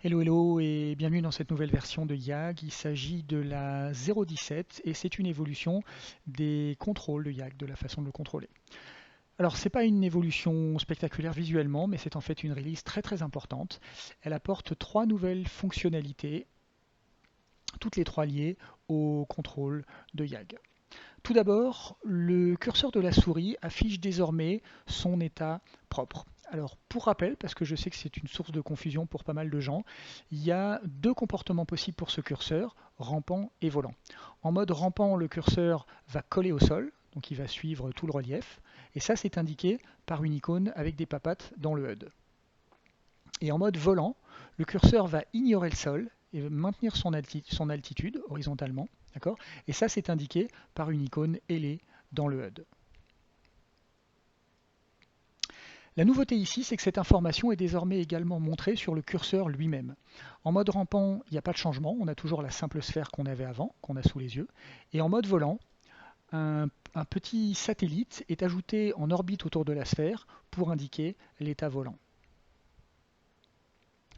Hello hello et bienvenue dans cette nouvelle version de YAG. Il s'agit de la 0.17 et c'est une évolution des contrôles de YAG, de la façon de le contrôler. Alors c'est pas une évolution spectaculaire visuellement, mais c'est en fait une release très très importante. Elle apporte trois nouvelles fonctionnalités, toutes les trois liées au contrôle de YAG. Tout d'abord, le curseur de la souris affiche désormais son état propre. Alors pour rappel, parce que je sais que c'est une source de confusion pour pas mal de gens, il y a deux comportements possibles pour ce curseur, rampant et volant. En mode rampant, le curseur va coller au sol, donc il va suivre tout le relief, et ça c'est indiqué par une icône avec des papates dans le HUD. Et en mode volant, le curseur va ignorer le sol et maintenir son altitude horizontalement. D'accord. Et ça, c'est indiqué par une icône ailée dans le HUD. La nouveauté ici, c'est que cette information est désormais également montrée sur le curseur lui-même. En mode rampant, il n'y a pas de changement, on a toujours la simple sphère qu'on avait avant, qu'on a sous les yeux. Et en mode volant, un petit satellite est ajouté en orbite autour de la sphère pour indiquer l'état volant.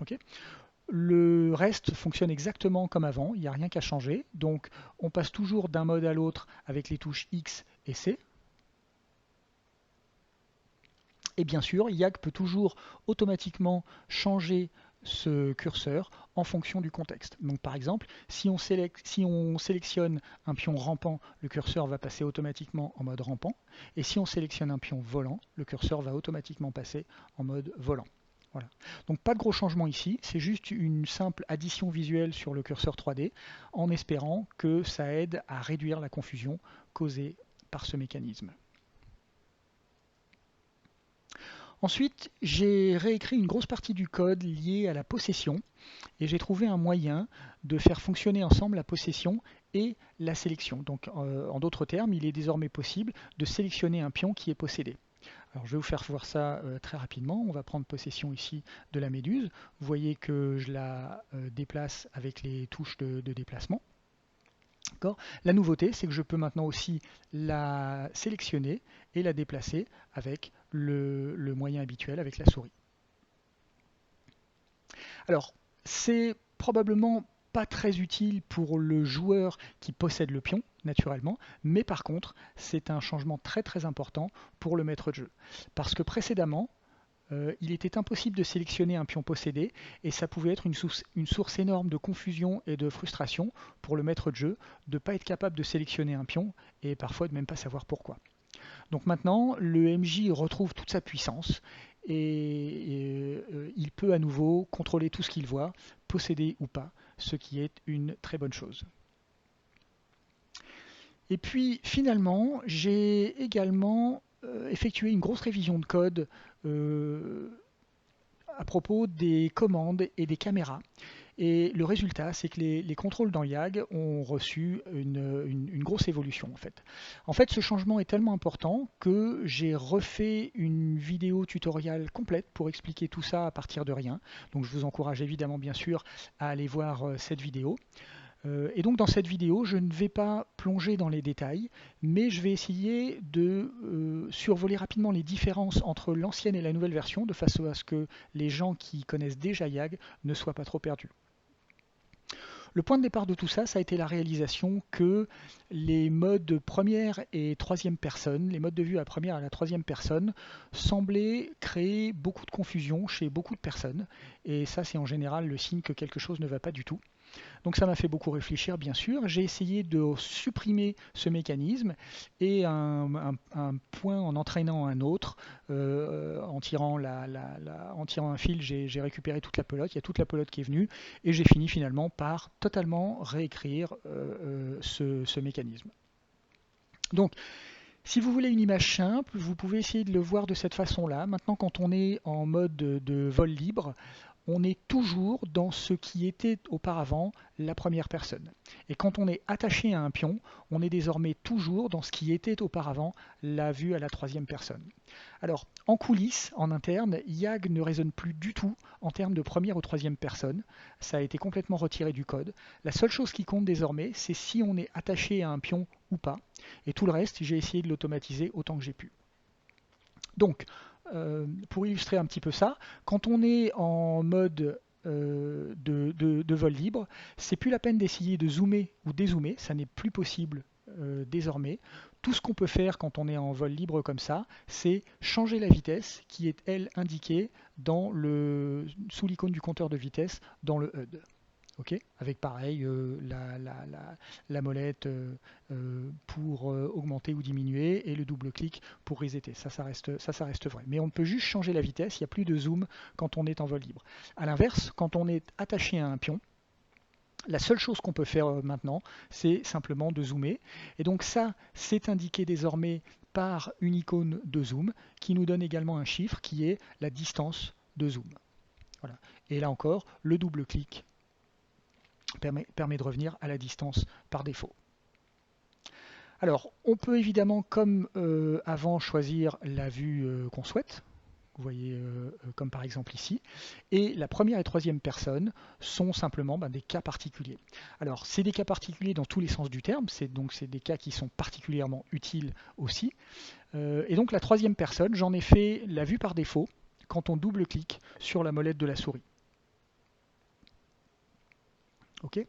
Okay. Le reste fonctionne exactement comme avant, il n'y a rien qu'à changer. Donc on passe toujours d'un mode à l'autre avec les touches X et C. Et bien sûr, YAG peut toujours automatiquement changer ce curseur en fonction du contexte. Donc par exemple, si on sélectionne un pion rampant, le curseur va passer automatiquement en mode rampant. Et si on sélectionne un pion volant, le curseur va automatiquement passer en mode volant. Voilà. Donc pas de gros changement ici, c'est juste une simple addition visuelle sur le curseur 3D en espérant que ça aide à réduire la confusion causée par ce mécanisme. Ensuite, j'ai réécrit une grosse partie du code lié à la possession et j'ai trouvé un moyen de faire fonctionner ensemble la possession et la sélection. Donc en d'autres termes, il est désormais possible de sélectionner un pion qui est possédé. Alors je vais vous faire voir ça très rapidement. On va prendre possession ici de la méduse. Vous voyez que je la déplace avec les touches de déplacement. La nouveauté, c'est que je peux maintenant aussi la sélectionner et la déplacer avec le moyen habituel, avec la souris. Alors, c'est probablement pas très utile pour le joueur qui possède le pion, naturellement, mais par contre, c'est un changement très très important pour le maître de jeu. Parce que précédemment, il était impossible de sélectionner un pion possédé et ça pouvait être une source énorme de confusion et de frustration pour le maître de jeu de ne pas être capable de sélectionner un pion et parfois de même pas savoir pourquoi. Donc maintenant, le MJ retrouve toute sa puissance et il peut à nouveau contrôler tout ce qu'il voit, posséder ou pas, ce qui est une très bonne chose. Et puis finalement, j'ai également effectué une grosse révision de code à propos des commandes et des caméras. Et le résultat, c'est que les contrôles dans YAG ont reçu une grosse évolution en fait. En fait, ce changement est tellement important que j'ai refait une vidéo tutoriel complète pour expliquer tout ça à partir de rien. Donc je vous encourage évidemment bien sûr à aller voir cette vidéo. Et donc dans cette vidéo, je ne vais pas plonger dans les détails, mais je vais essayer de survoler rapidement les différences entre l'ancienne et la nouvelle version, de façon à ce que les gens qui connaissent déjà YAG ne soient pas trop perdus. Le point de départ de tout ça, ça a été la réalisation que les modes première et troisième personne, les modes de vue à première et à la troisième personne, semblaient créer beaucoup de confusion chez beaucoup de personnes. Et ça, c'est en général le signe que quelque chose ne va pas du tout. Donc ça m'a fait beaucoup réfléchir, bien sûr. J'ai essayé de supprimer ce mécanisme et un point en entraînant un autre, en tirant un fil, j'ai récupéré toute la pelote. Il y a toute la pelote qui est venue et j'ai fini finalement par totalement réécrire ce mécanisme. Donc, si vous voulez une image simple, vous pouvez essayer de le voir de cette façon-là. Maintenant, quand on est en mode de vol libre, on est toujours dans ce qui était auparavant la première personne. Et quand on est attaché à un pion, on est désormais toujours dans ce qui était auparavant la vue à la troisième personne. Alors, en coulisses, en interne, YAG ne raisonne plus du tout en termes de première ou troisième personne. Ça a été complètement retiré du code. La seule chose qui compte désormais, c'est si on est attaché à un pion ou pas. Et tout le reste, j'ai essayé de l'automatiser autant que j'ai pu. Donc, pour illustrer un petit peu ça, quand on est en mode de vol libre, c'est plus la peine d'essayer de zoomer ou dézoomer, ça n'est plus possible désormais. Tout ce qu'on peut faire quand on est en vol libre comme ça, c'est changer la vitesse qui est elle indiquée sous l'icône du compteur de vitesse dans le HUD. Ok, avec pareil la molette pour augmenter ou diminuer et le double clic pour resetter. Ça reste vrai. Mais on peut juste changer la vitesse, il n'y a plus de zoom quand on est en vol libre. A l'inverse, quand on est attaché à un pion, la seule chose qu'on peut faire maintenant, c'est simplement de zoomer. Et donc ça, c'est indiqué désormais par une icône de zoom qui nous donne également un chiffre qui est la distance de zoom. Voilà. Et là encore, le double clic permet de revenir à la distance par défaut. Alors, on peut évidemment, comme avant, choisir la vue qu'on souhaite. Vous voyez, comme par exemple ici. Et la première et troisième personne sont simplement des cas particuliers. Alors, c'est des cas particuliers dans tous les sens du terme, c'est des cas qui sont particulièrement utiles aussi. Et donc, la troisième personne, j'en ai fait la vue par défaut quand on double-clique sur la molette de la souris. Ok.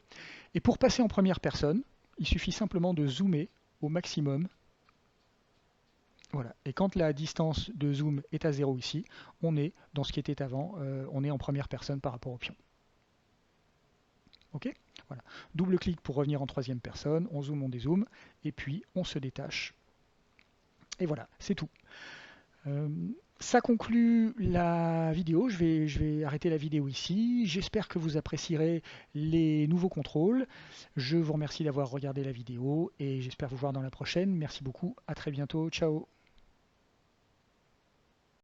Et pour passer en première personne, il suffit simplement de zoomer au maximum. Voilà. Et quand la distance de zoom est à 0 ici, on est dans ce qui était avant, on est en première personne par rapport au pion. Ok. Voilà. Double clic pour revenir en troisième personne, on zoome, on dézoome, et puis on se détache. Et voilà, c'est tout. Ça conclut la vidéo, je vais arrêter la vidéo ici. J'espère que vous apprécierez les nouveaux contrôles. Je vous remercie d'avoir regardé la vidéo et j'espère vous voir dans la prochaine. Merci beaucoup, à très bientôt, ciao.